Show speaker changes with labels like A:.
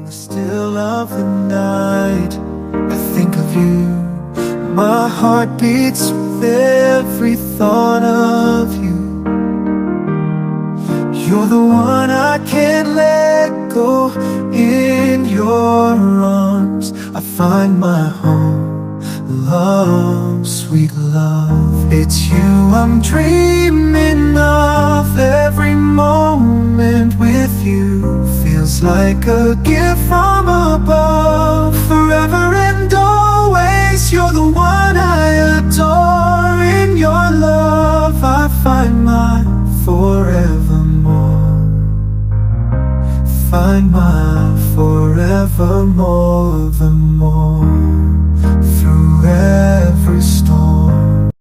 A: the still of the night, I think of you. My heart beats with every thought of you. You're the one I can't let go. In your arms I find my home. Love, sweet love, it's you I'm dreaming of. Every moment with you feels like a gift from above. Forever and always, you're the one I adore. In your love I find my forevermore. Find my forevermore.